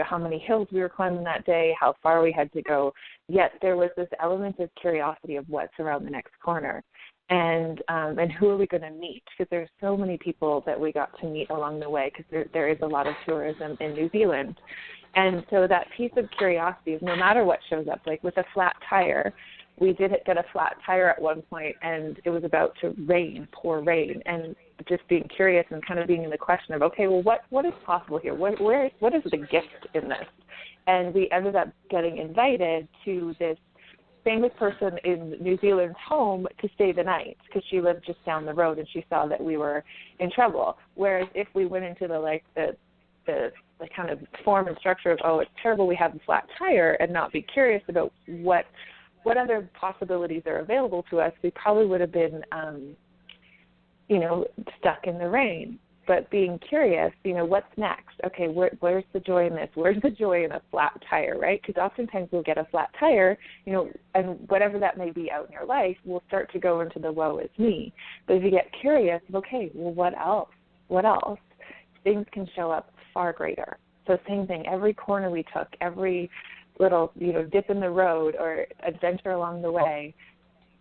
how many hills we were climbing that day, how far we had to go. Yet there was this element of curiosity of what's around the next corner. And who are we going to meet? Because there's so many people that we got to meet along the way, because there is a lot of tourism in New Zealand. And so that piece of curiosity is no matter what shows up, like with a flat tire, we did get a flat tire at one point, and it was about to pour rain, and just being curious and kind of being in the question of, okay, well, what is possible here? What is the gift in this? And we ended up getting invited to this famous person in New Zealand's home to stay the night, because she lived just down the road and she saw that we were in trouble. Whereas if we went into the kind of form and structure of, oh, it's terrible, we have a flat tire, and not be curious about what other possibilities are available to us, we probably would have been, stuck in the rain. But being curious, what's next? Okay, where's the joy in this? Where's the joy in a flat tire, right? Because oftentimes we'll get a flat tire, and whatever that may be out in your life, we'll start to go into the woe is me. But if you get curious, okay, well, what else? What else? Things can show up far greater. So same thing, every corner we took, every little, dip in the road or adventure along the way,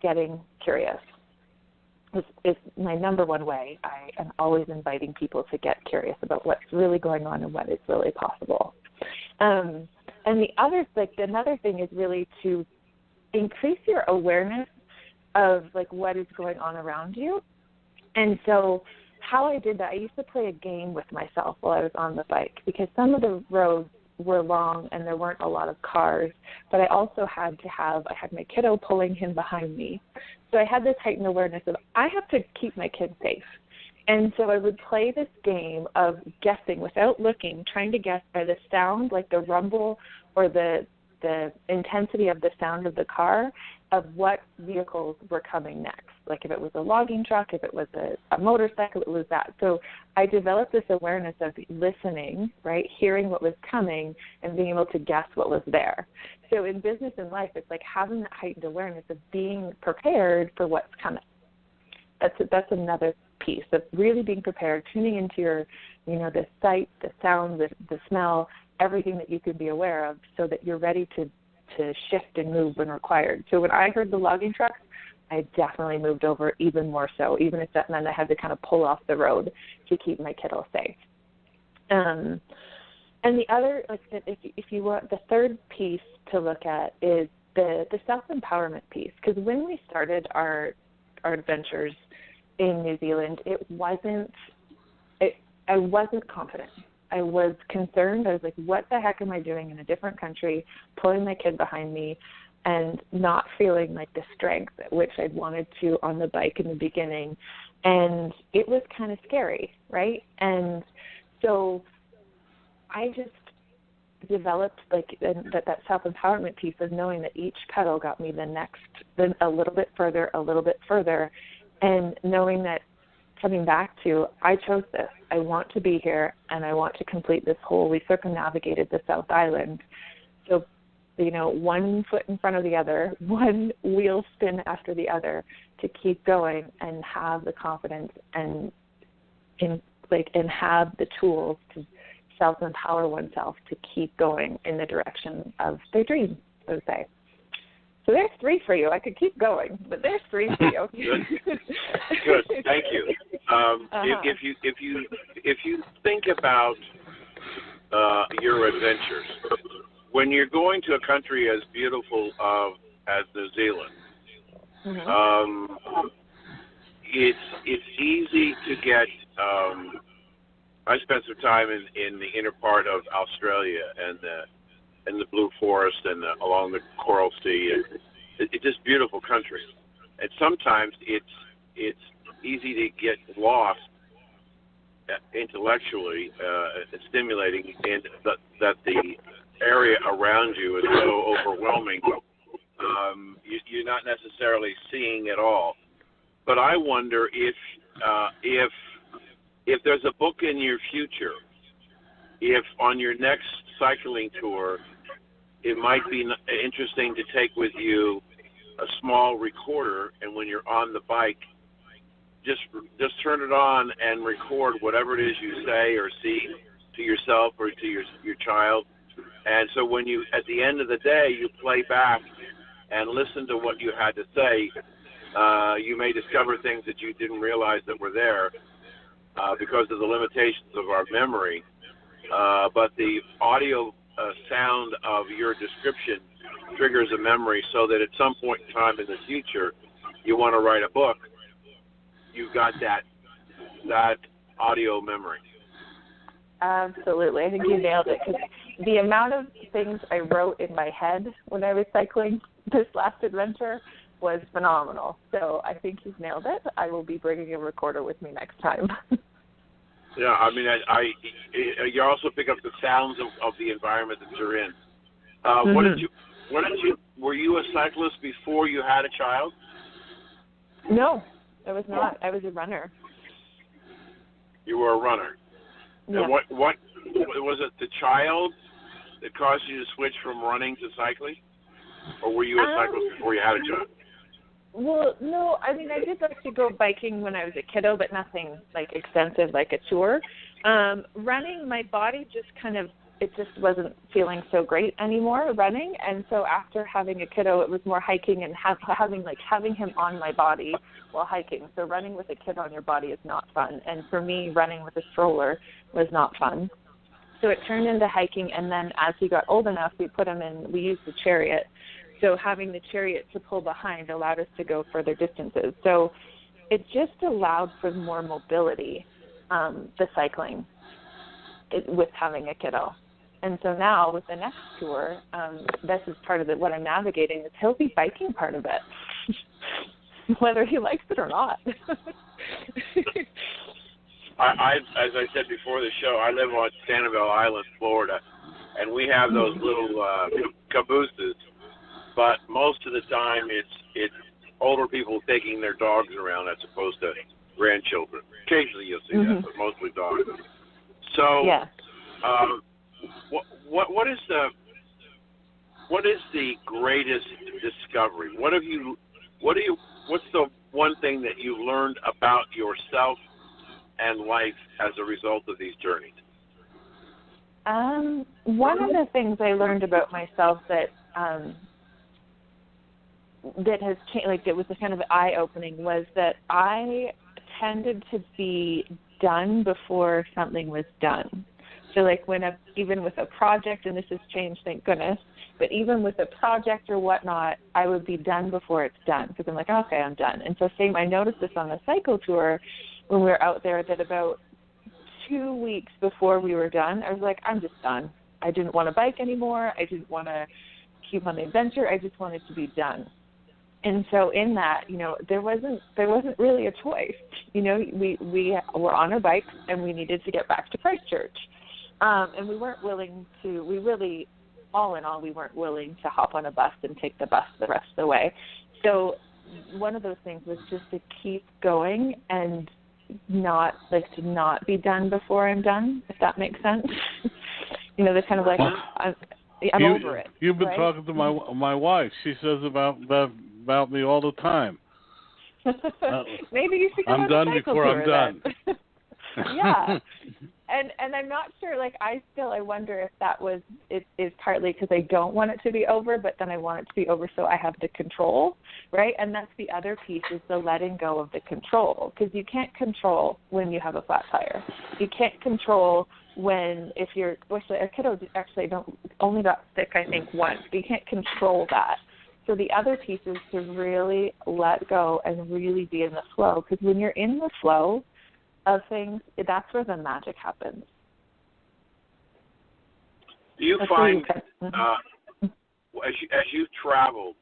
getting curious is my number one way. I am always inviting people to get curious about what's really going on and what is really possible. And another thing is really to increase your awareness of what is going on around you. And so how I did that, I used to play a game with myself while I was on the bike, because some of the roads were long and there weren't a lot of cars, but I also I had my kiddo pulling him behind me. So I had this heightened awareness of, I have to keep my kid safe. And so I would play this game of guessing without looking, trying to guess by the sound, like the rumble or the intensity of the sound of the car, of what vehicles were coming next. Like if it was a logging truck, if it was a motorcycle, it was that. So I developed this awareness of listening, right, hearing what was coming and being able to guess what was there. So in business and life, it's like having that heightened awareness of being prepared for what's coming. That's another piece of really being prepared, tuning into your, the sight, the sound, the smell, everything that you can be aware of, so that you're ready to shift and move when required. So when I heard the logging trucks, I definitely moved over even more so, even if that meant I had to kind of pull off the road to keep my kiddo safe. And the other, if you want, the third piece to look at is the self-empowerment piece. Because when we started our adventures in New Zealand, I wasn't confident. I was concerned. I was like, what the heck am I doing in a different country, pulling my kid behind me, and not feeling like the strength at which I'd wanted to on the bike in the beginning. And it was kind of scary, right? And so I just developed that self-empowerment piece of knowing that each pedal got me then a little bit further, and knowing that coming back to, I chose this. I want to be here, and I want to complete this whole. We circumnavigated the South Island. So, one foot in front of the other, one wheel spin after the other, to keep going and have the confidence and have the tools to self-empower oneself to keep going in the direction of their dreams, so to say. So there's 3 for you. I could keep going, but there's 3 for you.
Good. Thank you. If you think about your adventures, when you're going to a country as beautiful as New Zealand, it's easy to get. I spent some time in the inner part of Australia and the Blue Forest and along the Coral Sea. It's just beautiful country, and sometimes it's easy to get lost intellectually, stimulating, and that the area around you is so overwhelming You're not necessarily seeing it all. But I wonder if there's a book in your future, if on your next cycling tour, it might be interesting to take with you a small recorder, and when you're on the bike, just turn it on and record whatever it is you say or see to yourself or to your child. And so when you, at the end of the day, you play back and listen to what you had to say, you may discover things that you didn't realize that were there because of the limitations of our memory. But the audio sound of your description triggers a memory, so that at some point in time in the future, you want to write a book, you've got that audio memory.
Absolutely. I think you nailed it, because the amount of things I wrote in my head when I was cycling this last adventure was phenomenal. So I think you've nailed it. I will be bringing a recorder with me next time.
Yeah, I mean, you also pick up the sounds of the environment that you're in. Were you a cyclist before you had a child?
No, I was not. I was a runner.
You were a runner.
Yeah.
And what was it? The child that caused you to switch from running to cycling, or were you a cyclist before you had a child?
Well, no. I mean, I did like to go biking when I was a kiddo, but nothing like extensive, like a tour. Running, my body just it just wasn't feeling so great anymore running, and so after having a kiddo, it was more hiking and having him on my body while hiking. So running with a kid on your body is not fun, and for me, running with a stroller was not fun. So it turned into hiking, and then as he got old enough, we used the chariot. So having the chariot to pull behind allowed us to go further distances. So it just allowed for more mobility, the cycling, with having a kiddo. And so now with the next tour, this is part of what I'm navigating, is he'll be biking part of it, whether he likes it or not.
As I said before the show, I live on Sanibel Island, Florida, and we have those little cabooses. But most of the time, it's older people taking their dogs around as opposed to grandchildren. Occasionally you'll see that, but mostly dogs. So,
yeah.
What is the greatest discovery? What's the one thing that you learned about yourself and life as a result of these journeys?
One of the things I learned about myself that has changed, like it was a kind of eye-opening, was that I tended to be done before something was done. So like even with a project, and this has changed, thank goodness, but even with a project or whatnot, I would be done before it's done, because I'm like, okay, I'm done. And so I noticed this on the cycle tour when we were out there, that about 2 weeks before we were done, I was like, I'm just done. I didn't want to bike anymore. I didn't want to keep on the adventure. I just wanted to be done. And so in that, there wasn't really a choice. We were on our bikes and we needed to get back to Christchurch. And we weren't willing to, all in all, we weren't willing to hop on a bus and take the bus the rest of the way. So one of those things was just to keep going and not be done before I'm done, if that makes sense. They're kind of like, I'm over it.
You've been
right?
talking to my wife. She says about me all the time.
Maybe you should go
I'm done before I'm done.
Yeah. And I'm not sure, like, I wonder if that is partly because I don't want it to be over, but then I want it to be over so I have the control, right? And that's the other piece, is the letting go of the control, because you can't control when you have a flat tire. You can't control if you're, actually, a kiddo only got sick, I think, once, but you can't control that. So the other piece is to really let go and really be in the flow, because when you're in the flow of things, that's where the magic happens.
Do you find, as you travel,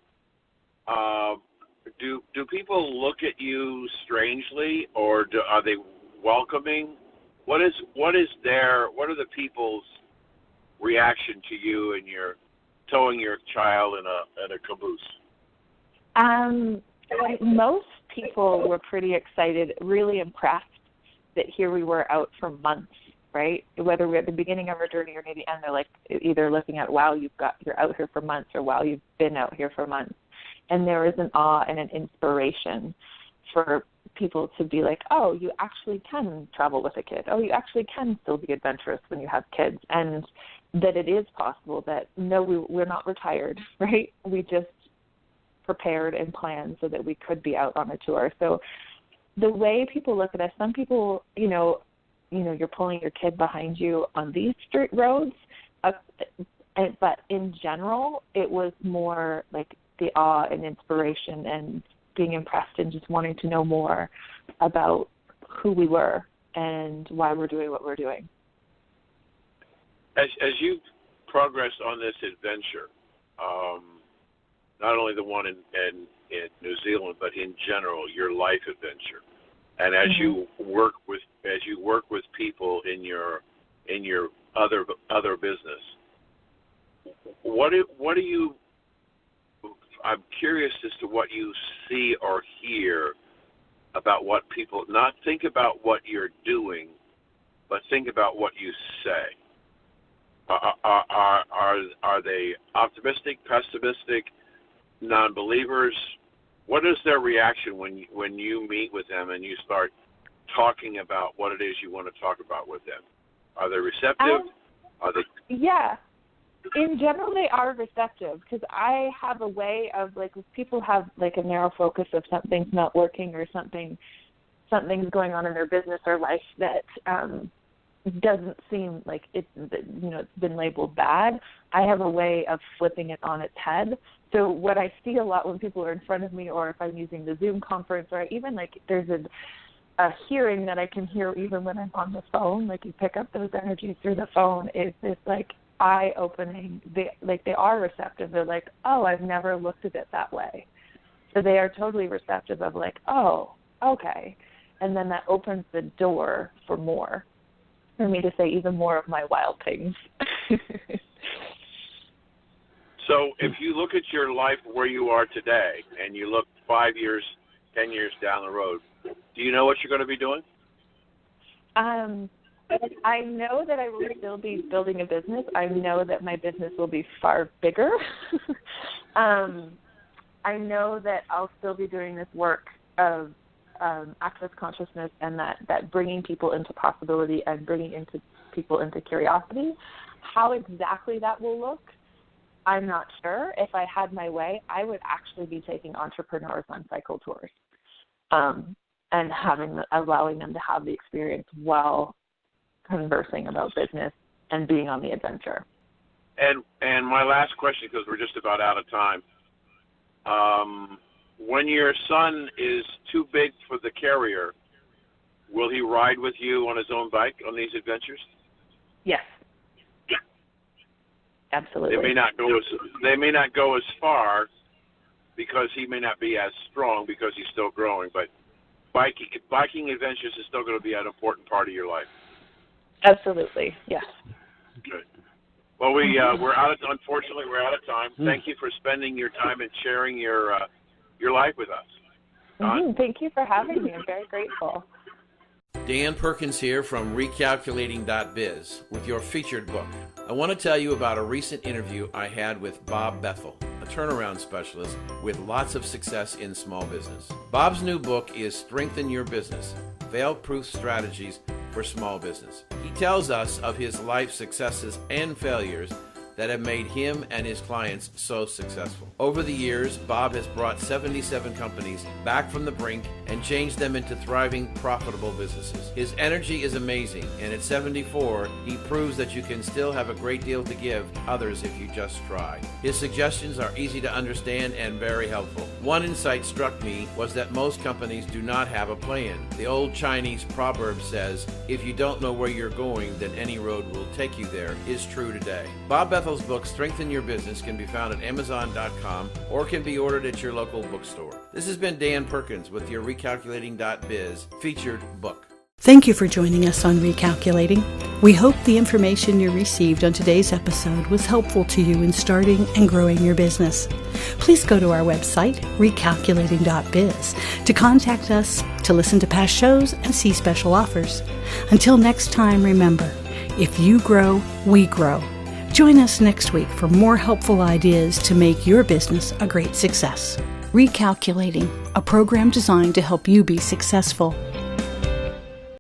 do people look at you strangely, or are they welcoming? What are the people's reaction to you and your towing your child in a caboose?
Most people were pretty excited, really impressed that here we were out for months, right? Whether we're at the beginning of our journey or near the end, they're like either looking at, wow, you're out here for months, or wow, you've been out here for months. And there is an awe and an inspiration for people to be like, oh, you actually can travel with a kid. Oh, you actually can still be adventurous when you have kids. And that it is possible that, no, we're not retired, right? We just prepared and planned so that we could be out on a tour. So the way people look at us, some people, you're pulling your kid behind you on these street roads, but in general, it was more like the awe and inspiration and being impressed and just wanting to know more about who we were and why we're doing what we're doing.
As you progressed on this adventure, not only the one in New Zealand, but in general, your life adventure, and as you work with people in your other business, what do you? I'm curious as to what you see or hear about what people not think about what you're doing, but think about what you say. Are they optimistic, pessimistic, non-believers? What is their reaction when you meet with them and you start talking about what it is you want to talk about with them? Are they receptive? Are they?
Yeah. In general, they are receptive, because I have a way of, like, if people have like a narrow focus of something's not working or something's going on in their business or life that doesn't seem like it's been labeled bad, I have a way of flipping it on its head. So what I see a lot when people are in front of me, or if I'm using the Zoom conference, or even like there's a hearing that I can hear even when I'm on the phone, like you pick up those energies through the phone, is this like eye-opening. They are receptive. They're like, oh, I've never looked at it that way. So they are totally receptive of like, oh, okay. And then that opens the door for me to say even more of my wild things.
So if you look at your life where you are today and you look 5 years, 10 years down the road, do you know what you're going to be doing?
I know that I will still be building a business. I know that my business will be far bigger. I know that I'll still be doing this work of access consciousness, and that bringing people into possibility and bringing people into curiosity. How exactly that will look, I'm not sure. If I had my way, I would actually be taking entrepreneurs on cycle tours and allowing them to have the experience while conversing about business and being on the adventure.
And my last question, because we're just about out of time. When your son is too big for the carrier, will he ride with you on his own bike on these adventures?
Yes. Absolutely.
They may not go as far because he may not be as strong because he's still growing, but biking adventures is still going to be an important part of your life.
Absolutely, yes.
Good. Well, unfortunately, we're out of time. Thank you for spending your time and sharing your life with us.
Thank you for having me. I'm very grateful.
Dan Perkins here from recalculating.biz with your featured book. I want to tell you about a recent interview I had with Bob Bethel, a turnaround specialist with lots of success in small business. Bob's new book is Strengthen Your Business, Fail-Proof Strategies for Small Business. He tells us of his life successes and failures that have made him and his clients so successful. Over the years, Bob has brought 77 companies back from the brink and changed them into thriving, profitable businesses. His energy is amazing, and at 74, he proves that you can still have a great deal to give others if you just try. His suggestions are easy to understand and very helpful. One insight struck me was that most companies do not have a plan. The old Chinese proverb says, if you don't know where you're going, then any road will take you there, is true today. Bob Bethel's book, Strengthen Your Business, can be found at Amazon.com or can be ordered at your local bookstore. This has been Dan Perkins with your Recalculating.biz featured book.
Thank you for joining us on Recalculating. We hope the information you received on today's episode was helpful to you in starting and growing your business. Please go to our website, recalculating.biz, to contact us, to listen to past shows, and see special offers. Until next time, remember, if you grow, we grow. Join us next week for more helpful ideas to make your business a great success. Recalculating, a program designed to help you be successful.